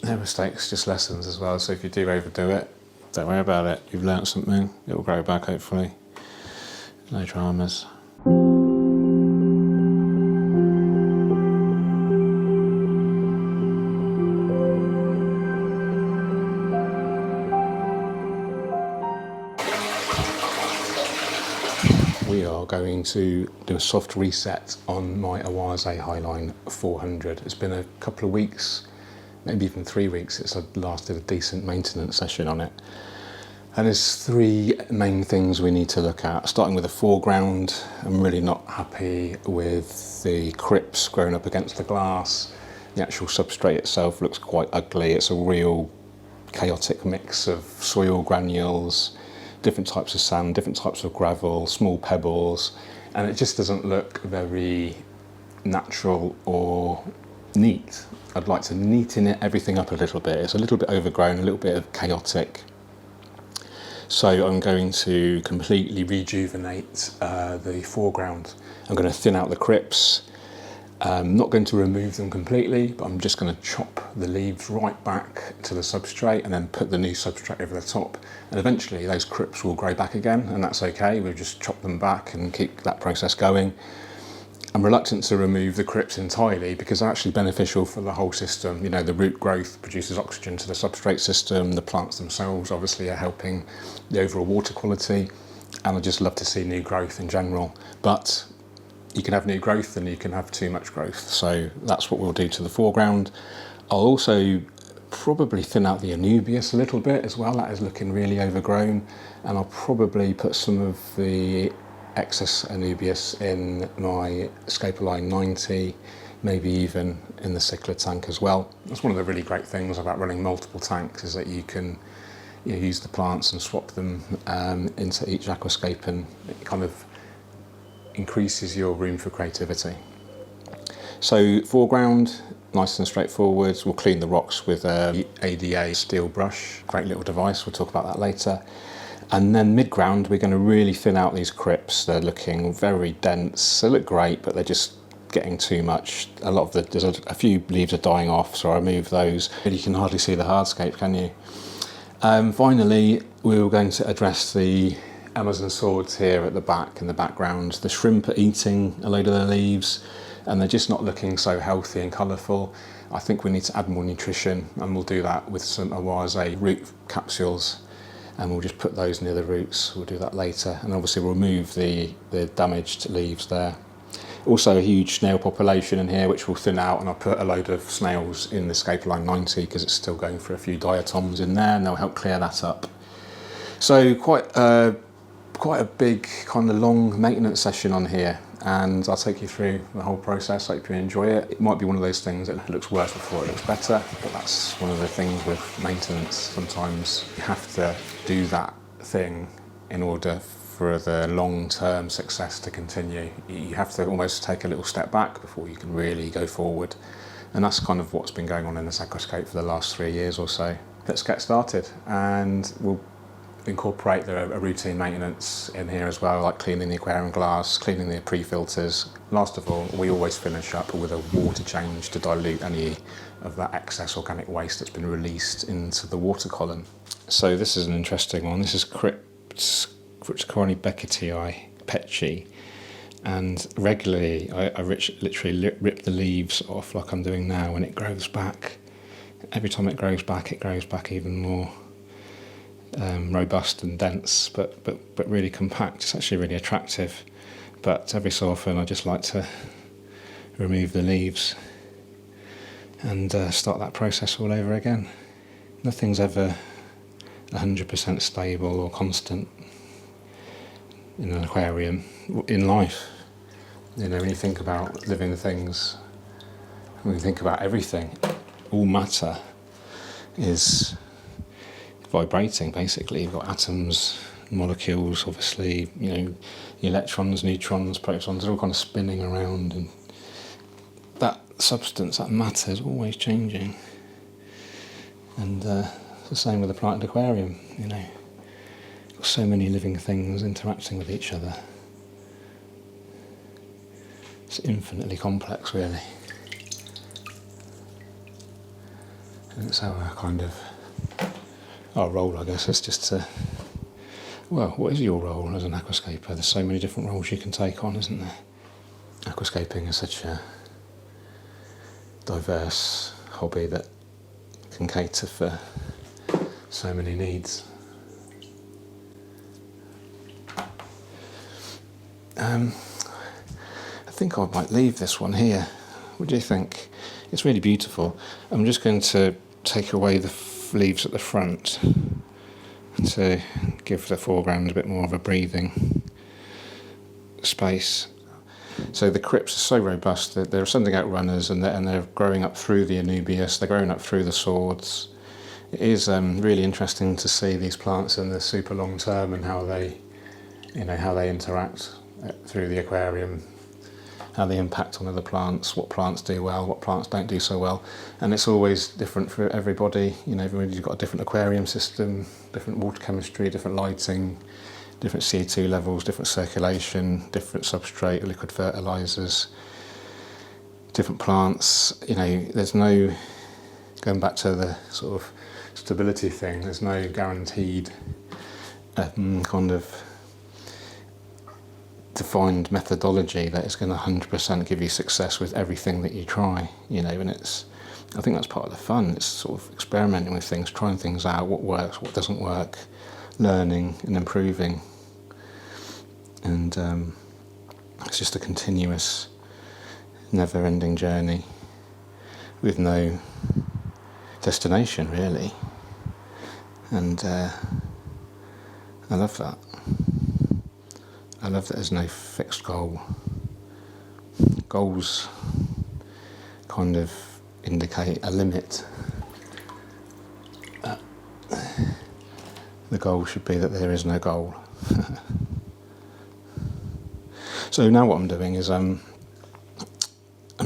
No mistakes, just lessons as well. So if you do overdo it, don't worry about it. You've learnt something. It will grow back, hopefully. No dramas. We are going to do a soft reset on my Awase Highline 400. It's been a couple of weeks, maybe even 3 weeks since I last did a decent maintenance session on it. And there's three main things we need to look at. Starting with the foreground, I'm really not happy with the crypts growing up against the glass. The actual substrate itself looks quite ugly. It's a real chaotic mix of soil granules, different types of sand, different types of gravel, small pebbles, and it just doesn't look very natural or neat. I'd like to neaten everything up a little bit. It's a little bit overgrown, a little bit of chaotic. So I'm going to completely rejuvenate the foreground. I'm going to thin out the crypts. I'm not going to remove them completely, but I'm just going to chop the leaves right back to the substrate and then put the new substrate over the top. And eventually those crypts will grow back again, and that's okay. We'll just chop them back and keep that process going. I'm reluctant to remove the crypts entirely because they're actually beneficial for the whole system. You know, the root growth produces oxygen to the substrate system. The plants themselves obviously are helping the overall water quality, and I just love to see new growth in general. But you can have new growth and you can have too much growth. So that's what we'll do to the foreground. I'll also probably thin out the anubias a little bit as well. That is looking really overgrown. And I'll probably put some of the excess anubias in my Scopoline 90, maybe even in the Cycler tank as well. That's one of the really great things about running multiple tanks, is that you can use the plants and swap them into each aquascape, and it kind of increases your room for creativity. So foreground, nice and straightforward. We'll clean the rocks with a ADA steel brush, great little device, we'll talk about that later. And then mid-ground, we're going to really thin out these crypts. They're looking very dense. They look great, but they're just getting too much. There's a few leaves are dying off, so I remove those. But you can hardly see the hardscape, can you? Finally, we were going to address the Amazon swords here at the back, in the background. The shrimp are eating a load of the leaves, and they're just not looking so healthy and colourful. I think we need to add more nutrition, and we'll do that with some Awase root capsules. And we'll just put those near the roots. We'll do that later. And obviously we'll remove the damaged leaves there. Also a huge snail population in here, which we'll thin out, and I'll put a load of snails in the Scopoline 90 because it's still going for a few diatoms in there, and they'll help clear that up. So quite a big kind of long maintenance session on here, and I'll take you through the whole process. I hope you enjoy it. It might be one of those things that looks worse before it looks better, but that's one of the things with maintenance. Sometimes you have to do that thing in order for the long-term success to continue. You have to almost take a little step back before you can really go forward. And that's kind of what's been going on in this aquascape for the last 3 years or so. Let's get started, and we'll incorporate a routine maintenance in here as well, like cleaning the aquarium glass, cleaning the pre-filters. Last of all, we always finish up with a water change to dilute any of that excess organic waste that's been released into the water column. So this is an interesting one. This is Crypts Becketii, Petchi, and regularly I literally rip the leaves off like I'm doing now, and it grows back. Every time it grows back even more robust and dense, but really compact. It's actually really attractive, but every so often I just like to remove the leaves and start that process all over again. Nothing's ever 100% stable or constant in an aquarium, in life. You know, when you think about living things, when you think about everything, all matter is vibrating, basically. You've got atoms, molecules, obviously, you know, electrons, neutrons, protons, they're all kind of spinning around, and that substance, that matter, is always changing. And it's the same with the plant and aquarium, you know. Got so many living things interacting with each other. It's infinitely complex, really. And so our role, I guess, is just to, well, what is your role as an aquascaper? There's so many different roles you can take on, isn't there? Aquascaping is such a diverse hobby that can cater for so many needs. I think I might leave this one here. What do you think? It's really beautiful. I'm just going to take away the leaves at the front to give the foreground a bit more of a breathing space. So the crypts are so robust that they're sending out runners, and they're growing up through the anubias, they're growing up through the swords. It is really interesting to see these plants in the super long term and how they interact through the aquarium, how they impact on other plants, what plants do well, what plants don't do so well. And it's always different for everybody. Everybody's got a different aquarium system, different water chemistry, different lighting, different CO2 levels, different circulation, different substrate, liquid fertilizers, different plants. There's no, going back to the sort of stability thing, there's no guaranteed kind of defined methodology that is going to 100% give you success with everything that you try, and I think that's part of the fun. It's sort of experimenting with things, trying things out, what works, what doesn't work, learning and improving. And it's just a continuous, never-ending journey with no destination, really. And I love that. I love that there's no fixed goal. Goals kind of indicate a limit. The goal should be that there is no goal. So now what I'm doing is I'm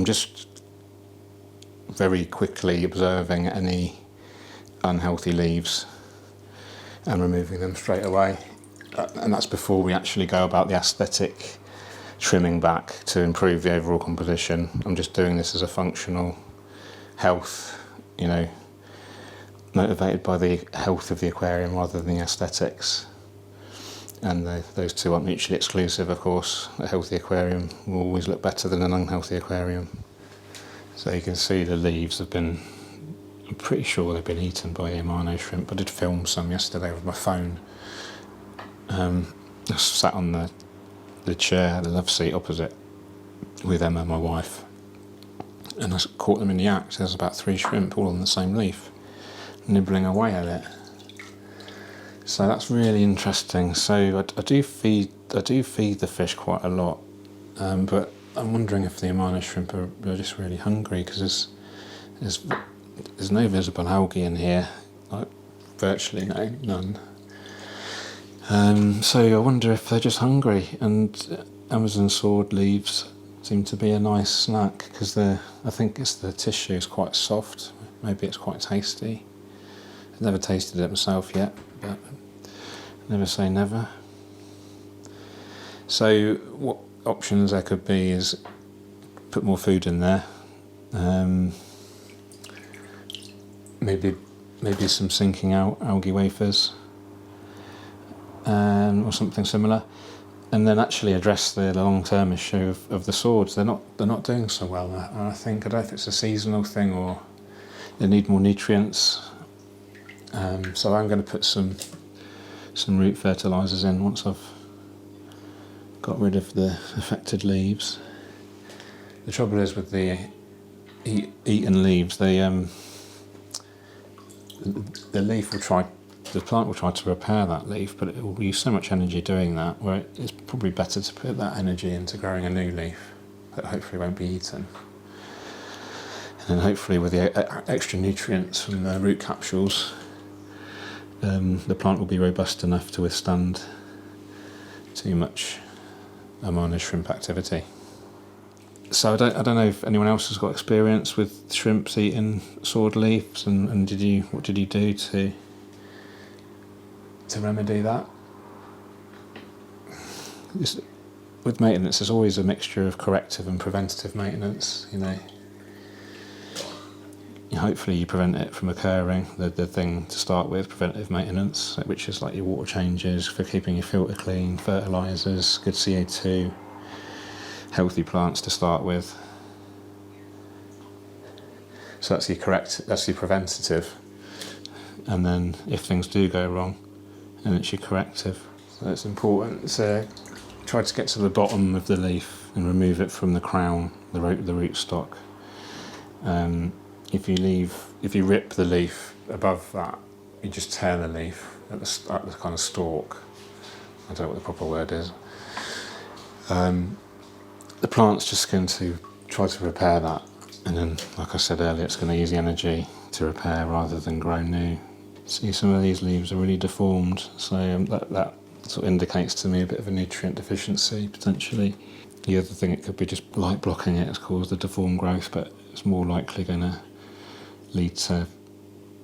just very quickly observing any unhealthy leaves and removing them straight away. And that's before we actually go about the aesthetic trimming back to improve the overall composition. I'm just doing this as a functional health, motivated by the health of the aquarium rather than the aesthetics. And those two aren't mutually exclusive, of course. A healthy aquarium will always look better than an unhealthy aquarium. So you can see the leaves have been, I'm pretty sure they've been eaten by the amano shrimp. I did film some yesterday with my phone. I sat on the chair, the love seat opposite, with Emma, my wife, and I caught them in the act. There's about 3 shrimp all on the same leaf, nibbling away at it. So that's really interesting. So I do feed the fish quite a lot, but I'm wondering if the amano shrimp are just really hungry, because there's no visible algae in here, like virtually none. So I wonder if they're just hungry, and Amazon sword leaves seem to be a nice snack, because I think the tissue is quite soft. Maybe it's quite tasty. I've never tasted it myself yet, but never say never. So what options there could be is put more food in there. Maybe some sinking out algae wafers. Or something similar, and then actually address the long-term issue of the swords. They're not doing so well, and I don't know if it's a seasonal thing or they need more nutrients. So I'm going to put some root fertilizers in once I've got rid of the affected leaves. The trouble is with the eaten leaves, the leaf will try. The plant will try to repair that leaf, but it will use so much energy doing that, where it's probably better to put that energy into growing a new leaf that hopefully won't be eaten. And then hopefully with the extra nutrients from the root capsules, the plant will be robust enough to withstand too much amano shrimp activity. So I don't know if anyone else has got experience with shrimps eating sword leaves, and what did you do to remedy that? With maintenance, there's always a mixture of corrective and preventative maintenance. hopefully you prevent it from occurring. The thing to start with, preventative maintenance, which is like your water changes, for keeping your filter clean, fertilisers, good CO2, healthy plants to start with. So that's your preventative. And then if things do go wrong, then it's your corrective. So it's important to try to get to the bottom of the leaf and remove it from the crown, the root stock. If you rip the leaf above that, you just tear the leaf at the kind of stalk. I don't know what the proper word is. The plant's just going to try to repair that, and then, like I said earlier, it's going to use the energy to repair rather than grow new. See, some of these leaves are really deformed, so that sort of indicates to me a bit of a nutrient deficiency potentially. The other thing, it could be just light blocking it has caused the deformed growth, but it's more likely going to lead to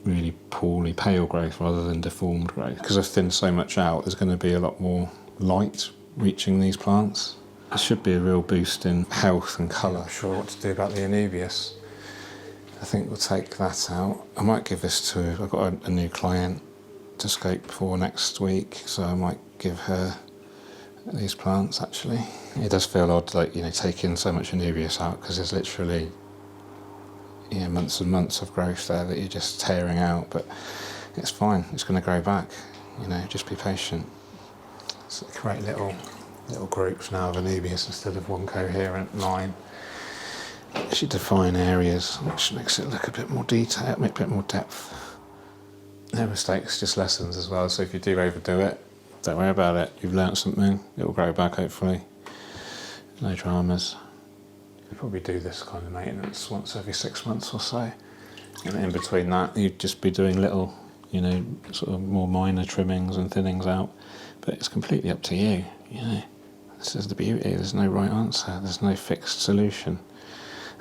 really poorly pale growth rather than deformed growth. Because I've thinned so much out, there's going to be a lot more light reaching these plants. There should be a real boost in health and colour. I'm not sure what to do about the Anubias. I think we'll take that out. I might give this to, I've got a new client to scope for next week, so I might give her these plants actually. It does feel odd, like, taking so much Anubias out, because there's literally months and months of growth there that you're just tearing out, but it's fine, it's going to grow back, just be patient. So create little groups now of Anubias instead of one coherent line. Actually define areas, which makes it look a bit more detailed, a bit more depth. No mistakes, just lessons as well, so if you do overdo it, don't worry about it. You've learnt something, it will grow back hopefully. No dramas. You probably do this kind of maintenance once every 6 months or so. And in between that, you'd just be doing little, sort of more minor trimmings and thinnings out. But it's completely up to you, This is the beauty, there's no right answer, there's no fixed solution.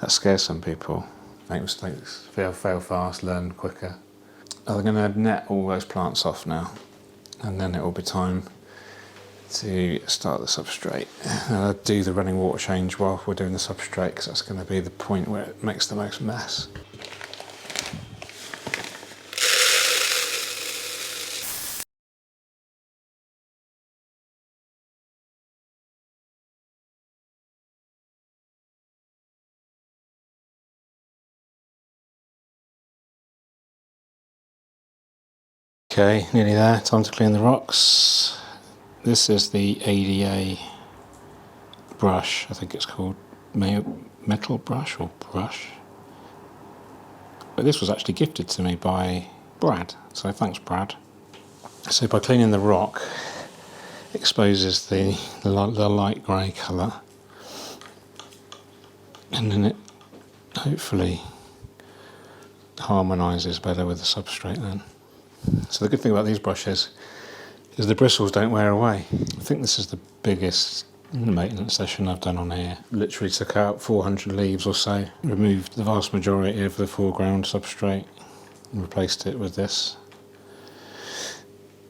That scares some people. Make mistakes, fail fast, learn quicker. I'm going to net all those plants off now, and then it will be time to start the substrate. And I'll do the running water change while we're doing the substrate, because that's going to be the point where it makes the most mess. Okay, nearly there, time to clean the rocks. This is the ADA brush, I think it's called metal brush or brush. But this was actually gifted to me by Brad, so thanks Brad. So by cleaning the rock, it exposes the light grey colour, and then it hopefully harmonises better with the substrate then. So the good thing about these brushes is the bristles don't wear away. I think this is the biggest maintenance session I've done on here. Literally took out 400 leaves or so, removed the vast majority of the foreground substrate and replaced it with this.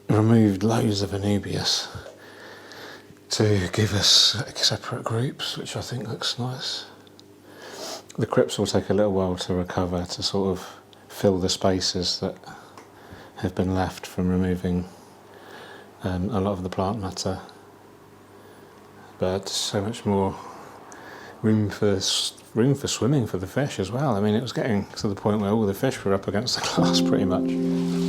Removed loads of Anubias to give us separate groups, which I think looks nice. The crypts will take a little while to recover, to sort of fill the spaces that have been left from removing a lot of the plant matter, but so much more room for swimming for the fish as well. I mean, it was getting to the point where all the fish were up against the glass pretty much.